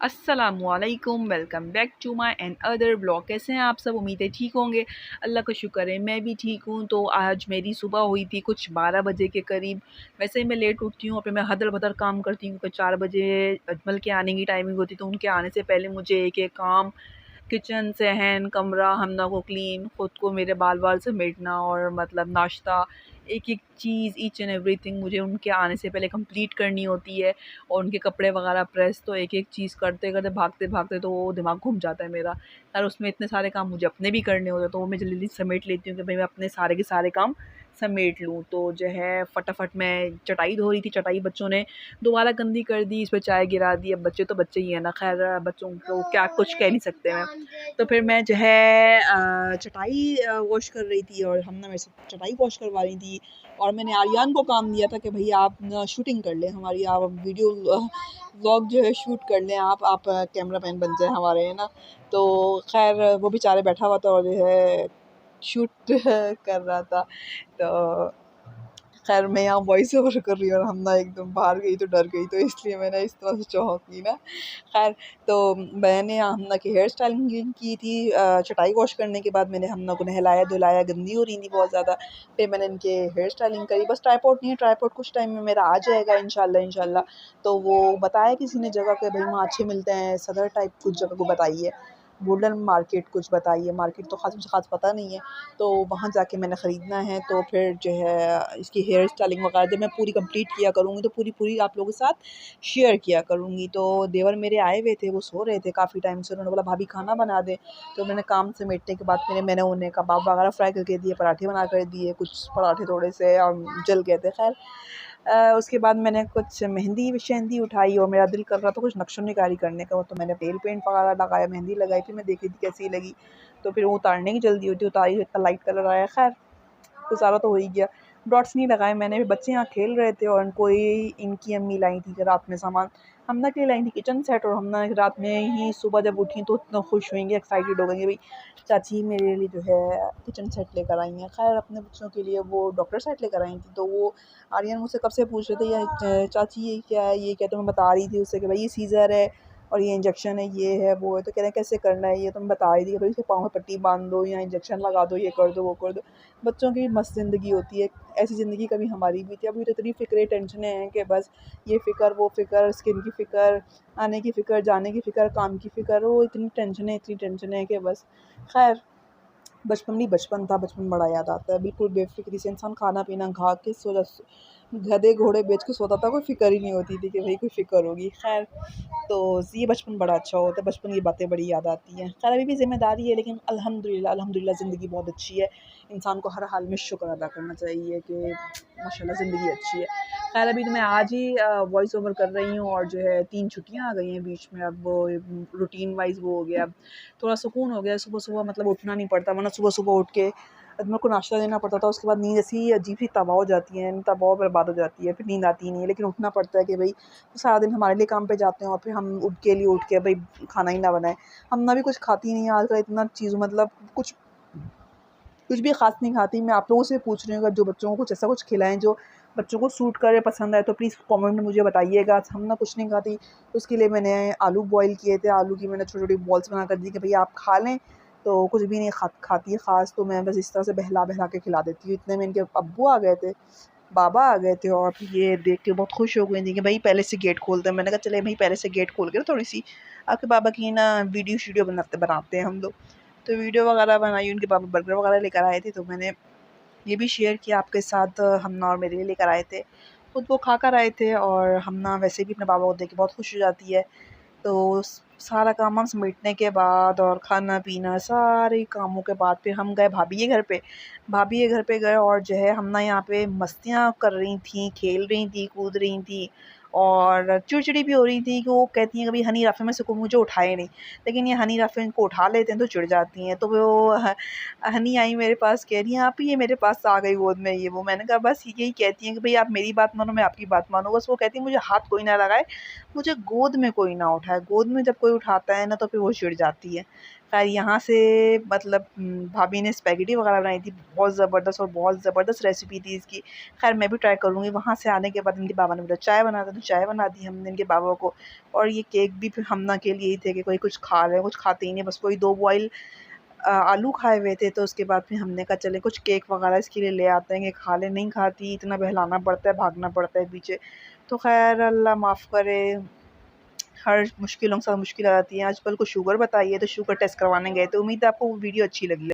अस्सलामुअलैकुम, welcome back to my and other blog. कैसे हैं आप सब? उम्मीद है ठीक होंगे। अल्लाह का शुक्र है मैं भी ठीक हूँ। तो आज मेरी सुबह हुई थी कुछ 12 बजे के करीब। वैसे ही मैं लेट उठती हूँ, फिर मैं हदर बदर काम करती हूँ क्योंकि 4 बजे अजमल के आने की टाइमिंग होती, तो उनके आने से पहले मुझे एक एक काम, किचन सहन कमरा हमना को क्लीन, ख़ुद को मेरे बाल बाल समेटना और मतलब नाश्ता, एक एक चीज़ ईच एंड एवरीथिंग मुझे उनके आने से पहले कंप्लीट करनी होती है। और उनके कपड़े वगैरह प्रेस, तो एक एक चीज़ करते करते भागते भागते तो वो दिमाग घूम जाता है मेरा। और उसमें इतने सारे काम मुझे अपने भी करने होते हैं, तो वो मैं जल्दी जल्दी समेट लेती हूँ कि भाई मैं अपने सारे के सारे काम समेट लूँ। तो जो है फटाफट मैं चटाई धो रही थी, चटाई बच्चों ने दोबारा गंदी कर दी, इस पर चाय गिरा दी। अब बच्चे तो बच्चे ही हैं ना, खैर बच्चों को क्या कुछ कह नहीं सकते मैं। तो फिर मैं जो है चटाई वॉश कर रही थी और हम ना मेरे से चटाई वॉश करवा रही थी। और मैंने आर्यन को काम दिया था कि भई आप ना शूटिंग कर लें हमारी, आप वीडियो व्लॉग जो है शूट कर लें, आप कैमरा मैन बन जाएँ हमारे, है ना। तो ख़ैर वो बेचारा बैठा हुआ था और जो है शूट कर रहा था। तो ख़ैर मैं यहाँ वॉइस ओवर कर रही हूँ और हम ना एकदम बाहर गई तो डर गई, तो इसलिए मैंने इस तरह से चौंकी ना। ख़ैर तो मैंने हमना की हेयर स्टाइलिंग की थी। चटाई वॉश करने के बाद मैंने हमना को नहलाया धुलाया, गंदी हो रही थी बहुत ज़्यादा। फिर मैंने इनके हेयर स्टाइलिंग करी। बस ट्राइपॉड नहीं है, ट्राइपॉड कुछ टाइम में मेरा आ जाएगा इंशाल्लाह इंशाल्लाह। तो वो बताया किसी ने जगह के भाई वहाँ अच्छे मिलते हैं, सदर टाइप कुछ जगह को बताई है, गोल्डन मार्केट कुछ बताई है, मार्केट तो ख़ास मुझे ख़ास पता नहीं है। तो वहाँ जाके मैंने ख़रीदना है। तो फिर जो है इसकी हेयर स्टाइलिंग वगैरह जब मैं पूरी कंप्लीट किया करूँगी तो पूरी आप लोगों के साथ शेयर किया करूँगी। तो देवर मेरे आए हुए थे, वो सो रहे थे काफ़ी टाइम से। उन्होंने बोला भाभी खाना बना दें। तो मैंने काम समेटने के बाद फिर मैंने उन्हें कबाब वगैरह फ्राई करके दिए, पराठे बना कर दिए, कुछ पराठे थोड़े से जल गए थे। ख़ैर उसके बाद मैंने कुछ मेहंदी-शेहंदी उठाई और मेरा दिल कर रहा था कुछ नक्शो-निगारी करने का, तो मैंने नेल पेंट वगैरह लगाया, मेहंदी लगाई, फिर मैं देख रही थी कैसी लगी। तो फिर वो उतारने की जल्दी होती है, उतारी तो इतना लाइट कलर आया। ख़ैर गुज़ारा तो हो ही गया। डॉट्स नहीं लगाए मैंने, बच्चे यहाँ खेल रहे थे और इनको ही इनकी अम्मी लाई थी कि रात में सामान हमना के लिए लाई थी, किचन सेट। और हमना रात में ही सुबह जब उठी तो इतना खुश हुएँगी, एक्साइटेड हो गई भई चाची मेरे लिए जो है किचन सेट लेकर आई हैं। ख़ैर अपने बच्चों के लिए वो डॉक्टर सेट लेकर आई थी। तो वो आर्यन मुझसे कब से पूछ रहे थे ये चाची ये क्या है, ये क्या है? तो मैं बता रही थी उससे कि भाई ये सीज़र है और ये इंजेक्शन है, ये है, वो है। तो कह रहे हैं कैसे करना है ये? तो मैं बता रही थी कि भाई इसके पाँव में पट्टी बाँध दो या इंजेक्शन लगा दो, ये कर दो, वो कर दो। बच्चों की मस्त ज़िंदगी होती है, ऐसी ज़िंदगी कभी हमारी भी थी। अभी तो इतनी फ़िक्रें टेंशनें हैं कि बस ये फ़िक्र, वो फ़िक्र, स्किन की फ़िक्र, आने की फ़िक्र, जाने की फ़िक्र, काम की फ़िक्र, वो इतनी टेंशनें हैं कि बस। ख़ैर बचपन ही बचपन था, बचपन बड़ा याद आता है। बिल्कुल बेफ़िक्री से इंसान खाना-पीना खा के गधे घोड़े बेच के सोता था, कोई फ़िक्र ही नहीं होती थी कि भई कोई फ़िक्र होगी। ख़ैर तो ये बचपन बड़ा अच्छा होता है, बचपन की बातें बड़ी याद आती हैं। ख़ैर अभी भी ज़िम्मेदारी है, लेकिन अल्हम्दुलिल्लाह ज़िंदगी बहुत अच्छी है। इंसान को हर हाल में शुक्र अदा करना चाहिए कि माशाल्लाह ज़िंदगी अच्छी है। ख़ैर अभी तो मैं आज ही वॉइस ओवर कर रही हूँ और जो है 3 छुट्टियाँ आ गई हैं बीच में। अब वो रूटीन वाइज़ वो हो गया, अब थोड़ा सुकून हो गया। सुबह-सुबह मतलब उठना नहीं पड़ता, वरना सुबह-सुबह उठ के मेरे को नाश्ता देना पड़ता था। उसके बाद नींद ऐसी अजीब-सी तबाह हो जाती है, तबाह बर्बाद हो जाती है, फिर नींद आती ही नहीं है। लेकिन उठना पड़ता है कि भई सारा दिन हमारे लिए काम पे जाते हैं और फिर हम उठ के भई खाना ही ना बनाएँ। हम ना भी कुछ खाती नहीं आजकल, इतना चीज़ मतलब कुछ भी ख़ास नहीं खाती। मैं आप लोगों से पूछ रही हूँ, अगर जो बच्चों को कुछ ऐसा कुछ खिलाएँ जो बच्चों को सूट करे, पसंद आए, तो प्लीज़ कमेंट में मुझे बताइएगा। हम ना कुछ नहीं खाती, तो उसके लिए मैंने आलू बॉयल किए थे, आलू की मैंने छोटी-छोटी बॉल्स बना कर दी कि भई आप खा लें। तो कुछ भी नहीं खाती है ख़ास, तो मैं बस इस तरह से बहला-बहला के खिला देती हूँ। इतने में इनके अब्बू आ गए थे, बाबा आ गए थे और फिर ये देख के बहुत खुश हो गई थी कि भई पहले से गेट खोल दें। मैंने कहा चले भई पहले से गेट खोल के ना थोड़ी-सी आपके बाबा की ना वीडियो बनाते हैं हम लोग। तो वीडियो वगैरह बनाई, उनके पापा बर्गर वगैरह लेकर आए थे, तो मैंने ये भी शेयर किया आपके साथ। हमना और मेरे लिए लेकर आए थे। खुद वो खा कर आए थे और हमना वैसे भी अपने बाबा को देख के बहुत खुश हो जाती है। तो सारा काम वाम समेटने के बाद और खाना-पीना सारे कामों के बाद फिर हम गए भाभी के घर पे। भाभी के घर पे गए और जो है हम ना यहाँ पे मस्तियाँ कर रही थीं, खेल रही थीं, कूद रही थीं और चिड़चिड़ी भी हो रही थी कि वो कहती हैं कि भई हनी राफ़े में से कोई मुझे उठाए नहीं। लेकिन ये हनी राफ़े इनको उठा लेते हैं तो चिढ़ जाती हैं। तो वो हनी आई मेरे पास, कह रही हैं आप ही ये मेरे पास आ गई गोद में ये वो। मैंने कहा बस यही कहती हैं कि भई आप मेरी बात मानो, मैं आपकी बात मानूँ। बस वो कहती हैं मुझे हाथ कोई ना लगाए, मुझे गोद में कोई ना उठाए। गोद में जब कोई उठाता है ना तो फिर वो चिढ़ जाती है। खैर यहाँ से मतलब भाभी ने स्पैगेटी वगैरह बनाई थी, बहुत ज़बरदस्त, और बहुत ज़बरदस्त रेसिपी थी इसकी। खैर मैं भी ट्राई करूँगी। वहाँ से आने के बाद इनके बाबा ने बोला चाय बना दो, तो चाय बना दी हमने इनके बाबा को। और ये केक भी फिर हमना के लिए ही थे कि कोई कुछ खा रहे हैं, कुछ खाते ही नहीं, बस कोई 2 बॉयल आलू खाए हुए थे। तो उसके बाद फिर हमने कहा चले कुछ केक वगैरह इसके लिए ले आते हैं कि खा ले। नहीं खाती, इतना बहलाना पड़ता है, भागना पड़ता है पीछे। तो खैर अल्लाह माफ़ करे, हर मुश्किलों के साथ मुश्किल आ जाती है। आजकल को शुगर बताई है, तो शुगर टेस्ट करवाने गए थे। उम्मीद है आपको वो वीडियो अच्छी लगी।